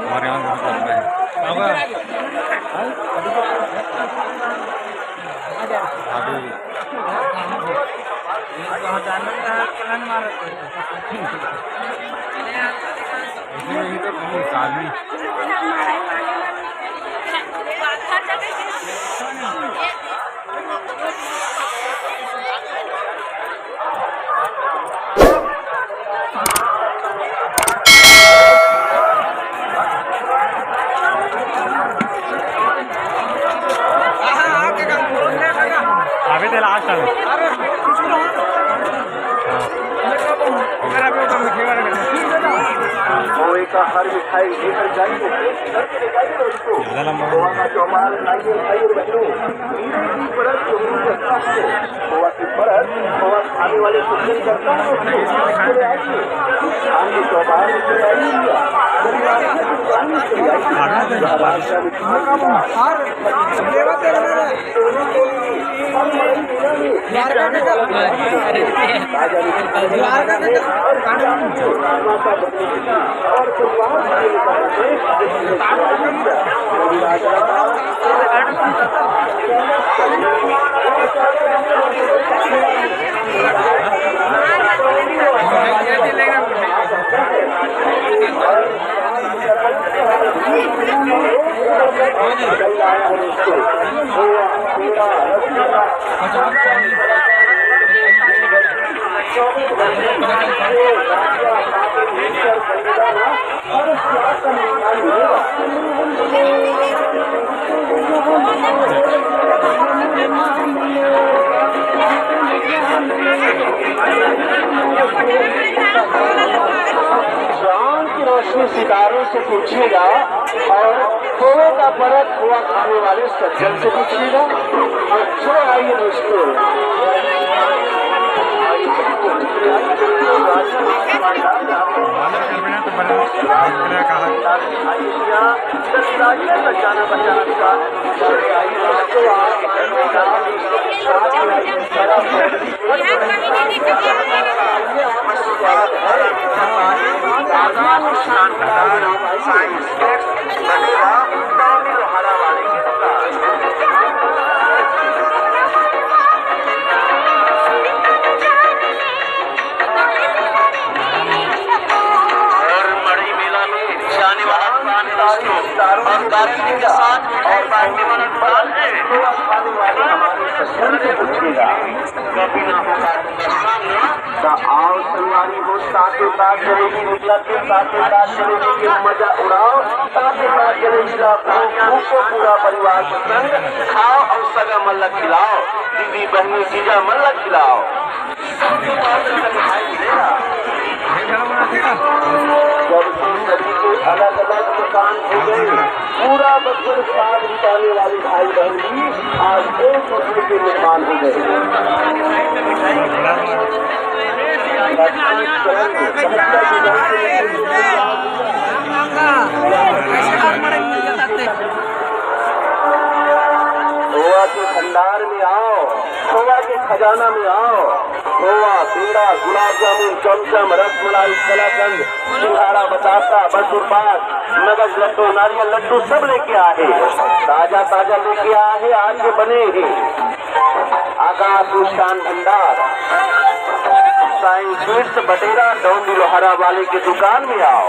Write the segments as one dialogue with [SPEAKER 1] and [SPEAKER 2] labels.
[SPEAKER 1] हमारे यहाँ बहुत लंबा है। अभी तो लास्ट है।
[SPEAKER 2] खोए का हर मिठाई लेकर जाइए, करके दिखाइए उसको। खोआ का चौमाल लाइए भाई और बहनों, मीठे की परत जो मुंह करता है, खोआ की परत खोआ खाने वाले को दिल करता है उसको। चले आइए, आगे चौमाल से आइए, परिवार की दुकान से आइए, राजा मिठाई और सितारों से पूछिएगा और खोए का परत खोआ खाने वाले सज्जन से पूछिएगा। और चलो आइए दोस्तों, बचाना बचाना साइंस बनेगा हरा वाले की दुकान। और गारंटी के साथ मिठाई बांटने वाला दुकान है। कभी ना होगा आओ सलवारी हो, साथ साथ चलेगी, निकला के साथ चलेगी, ये मजा उड़ाओ, साथ चलेगी को पूरा परिवार पसंद। खाओ और सगा मल्ला खिलाओ, दीदी बहनी जीजा मल्ला खिलाओ, सबके पास मिठाई मिलेगा। जब सभी के अलग अलग दुकान हो गई, पूरा बचपन साथ बिताने वाली भाई बहन भी आज एक दूसरे के मेहमान हो गए। खोआ के भंडार में आओ, खोआ के खजाना में आओ। खोआ, पेड़ा, गुलाब जामुन, चमचम, रसमलाई, कलाकंद, सिंघाड़ा, बतासा, बसुरपात, मगज लड्डू, नारियल लड्डू सब लेके आए, ताजा ताजा लेके आए, आज के बने हैं। आकाश मिष्ठान भंडार, साइंस स्वीट्स बटेरा, डोंडी लोहारा वाले की दुकान में आओ।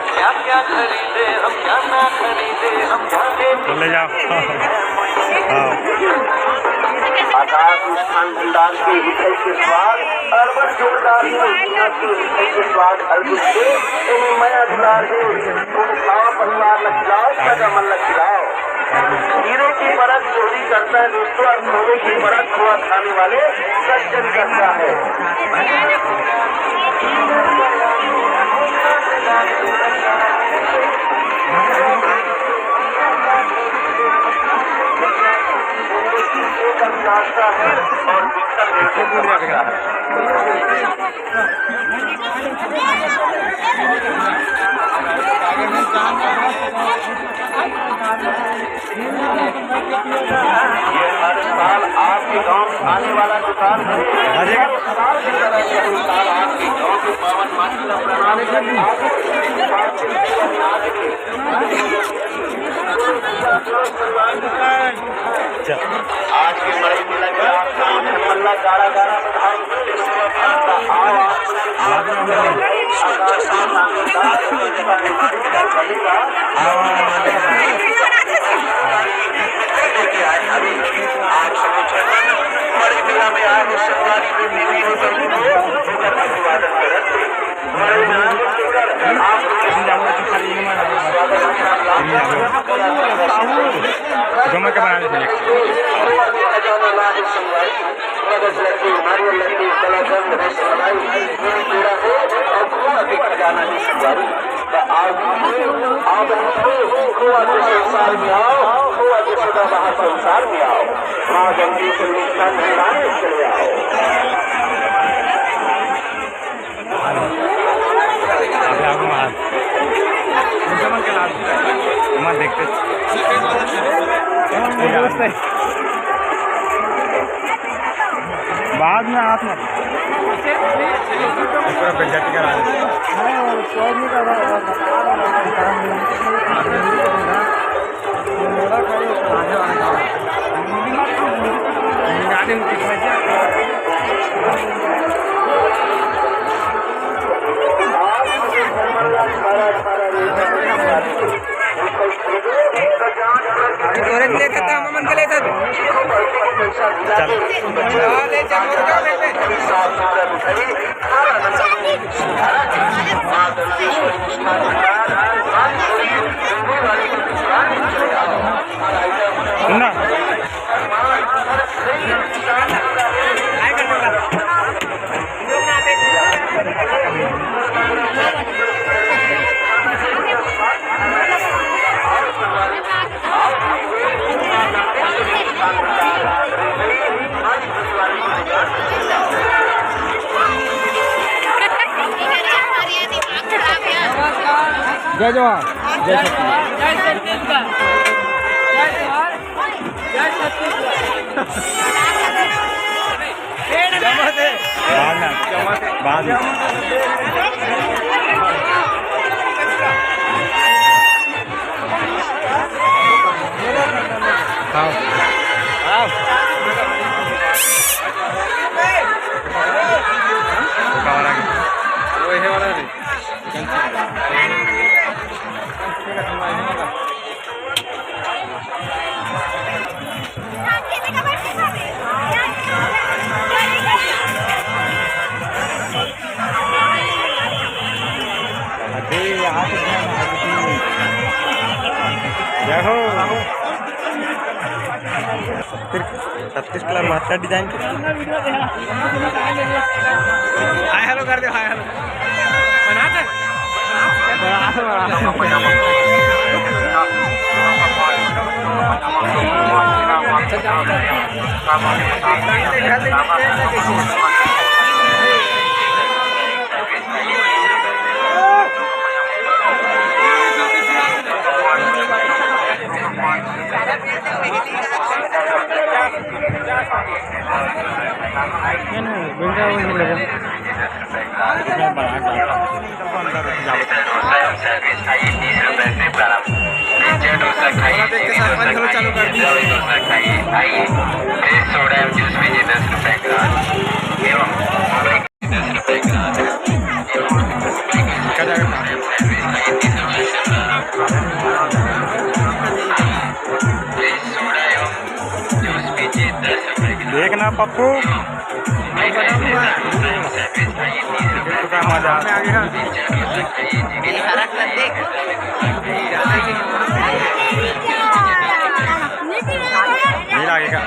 [SPEAKER 2] क्या क्या खरीदे हम, क्या ना खरीदे हम,
[SPEAKER 1] ले जाओ।
[SPEAKER 2] आकाश मिष्ठान भंडार के मिठाई के स्वाद अरबन जोरदार है, मिठाई के स्वाद अर्जुन से मया दुलार है। तुम खाओ परिवार न खिलाओ, सगा मन न खिलाओ। हीरे की परत चोरी करता है दोस्तों, और खोए की परत खोआ खाने वाले सज्जन करता है। आपके गांव आने वाला जो साल है साल की तरह यही साल आपके गांव के पावन माटी का प्रणाम आज के बड़े मिला गया मल्ला गाड़ा गाड़ा बड़ी मेला में आए सरकारी अभिवादन करते
[SPEAKER 1] जमा के बना देते
[SPEAKER 2] संसार में आओ बाहर संसार में आओ माँ गंगी से चले आओ
[SPEAKER 1] देखते बाद में हाथ में पूरा बेइज्जती करा ना जय जवान जय छत्तीसगढ़ जय जवान जय छत्तीसगढ़ बाद छत्तीस colour master design hi hello कर दो हाय हेलो चालू कर दी आइए सोडा जूस में 10 रुपए ग्राम एवं 10 रुपए ग्राम देखना पप्पू मजा नहीं लगेगा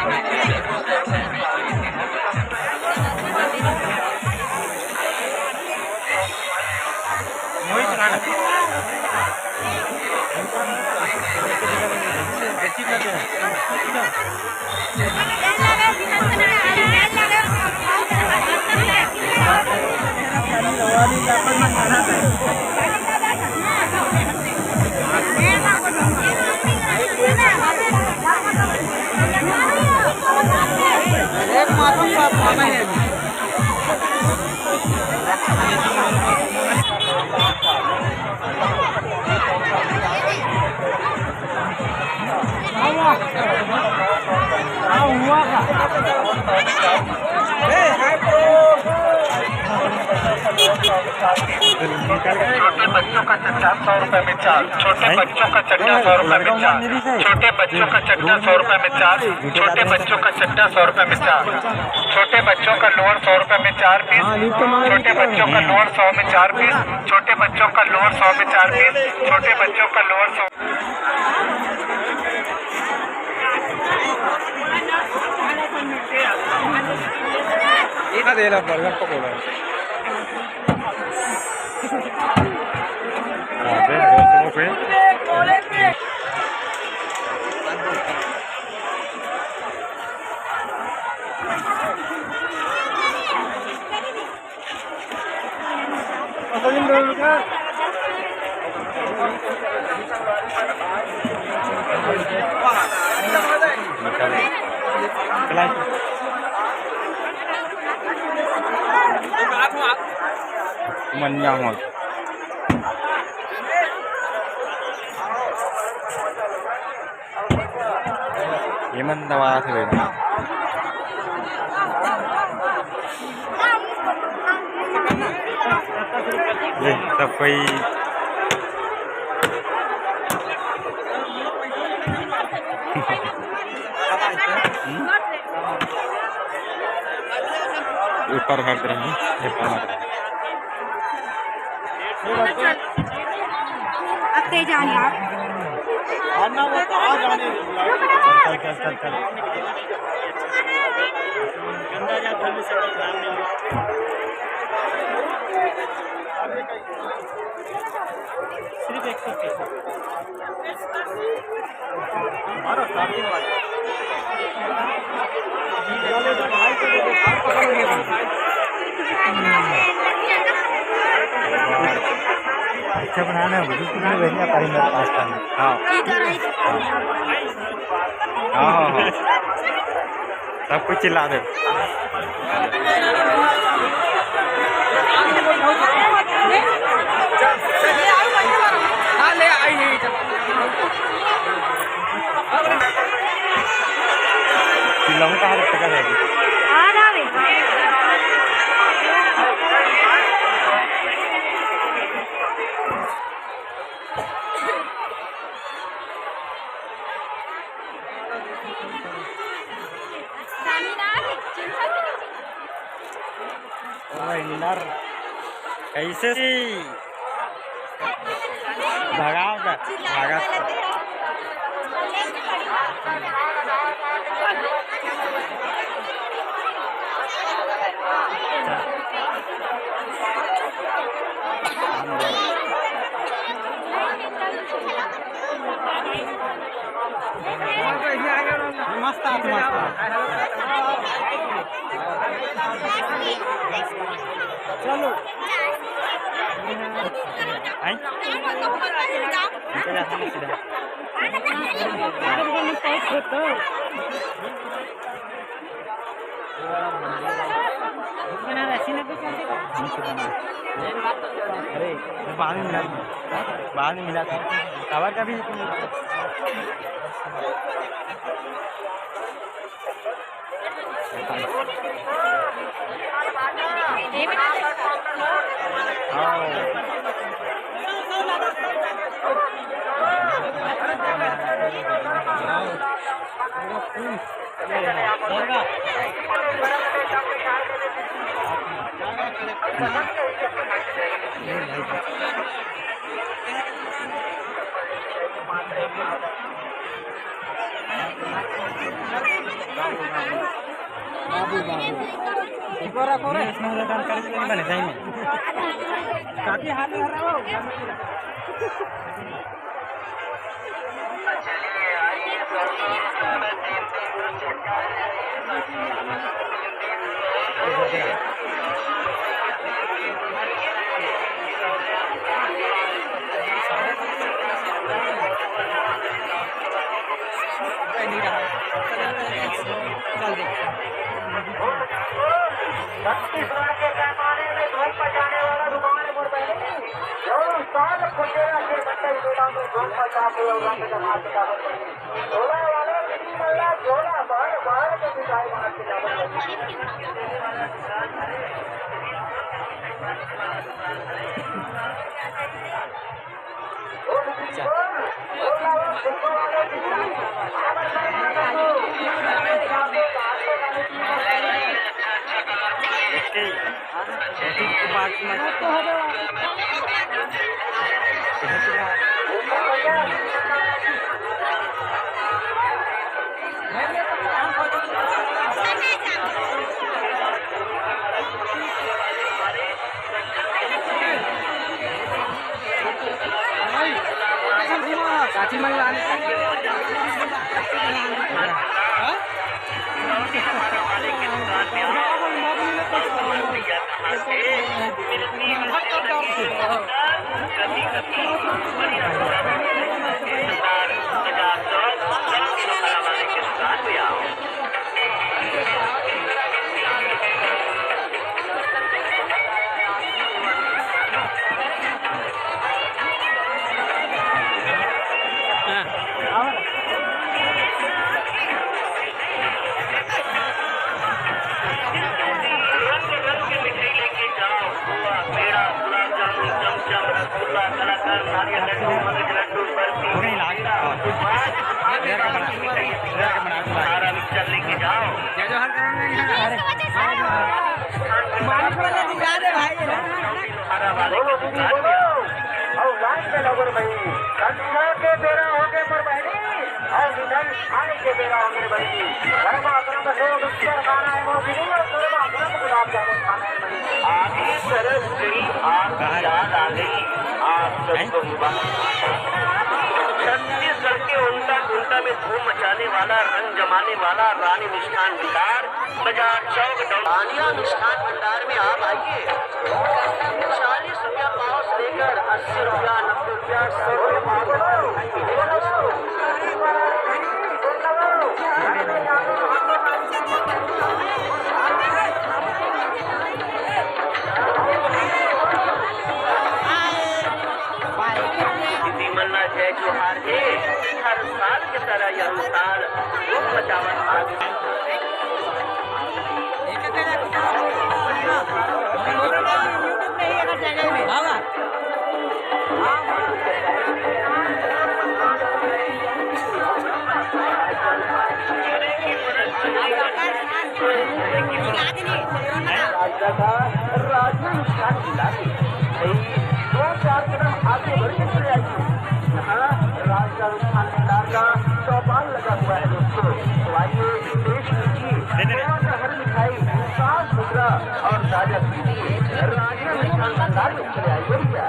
[SPEAKER 1] छोटे बच्चों का चड्ढा 100 रुपए में 4। छोटे बच्चों का चड्ढा 100 रुपए में 4। छोटे बच्चों का चड्ढा 100 रुपए में 4। छोटे बच्चों का चड्ढा 100 रुपए में 4। छोटे बच्चों का लोअर 100 रुपए में 4 पीस। छोटे बच्चों का लोअर 100 में 4 पीस। छोटे बच्चों का लोअर 100 में 4 पीस। छोटे बच्चों का lower 100।
[SPEAKER 3] Adela burger pakora mình nhau rồi vậy mình đâu à thì vậy tập phi ऊपर हट रहे हैं
[SPEAKER 4] अब तेज आने आप
[SPEAKER 3] आना वो तो आ जाने चल गंदा जा जल्दी से ध्यान नहीं सिर्फ 130 हमारा स्टार्टिंग वाला अच्छा बनाना है मुझे तुम्हें भेजना पड़ेगा पास्ता में हाँ हाँ सब कुछ चिल्ला दे चिल्लाऊं कहाँ रखा जाएगी कैसे भागा मस्त चलो आई अरे बाद में मिला था कवर का भी
[SPEAKER 2] छत्तीसगढ़ के उल्टा उल्टा में धूम मचाने वाला, रंग जमाने वाला रानी मिष्ठान भंडार बाजार चौक डानिया मिष्ठान भंडार में आप आइए। 40 रुपया पाव से लेकर 80 रुपया, 90 रुपया, 100 मल्ला जय जोहार है। हर साल की तरह यह साल धूम मचावन चौपाल लगा हुआ है दोस्तों। तो आइए देश की हर मिठाई साफ सुथरा और ताजा राजा मिष्ठान भंडार में चले आइए भैया।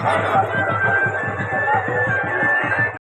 [SPEAKER 2] Thank you.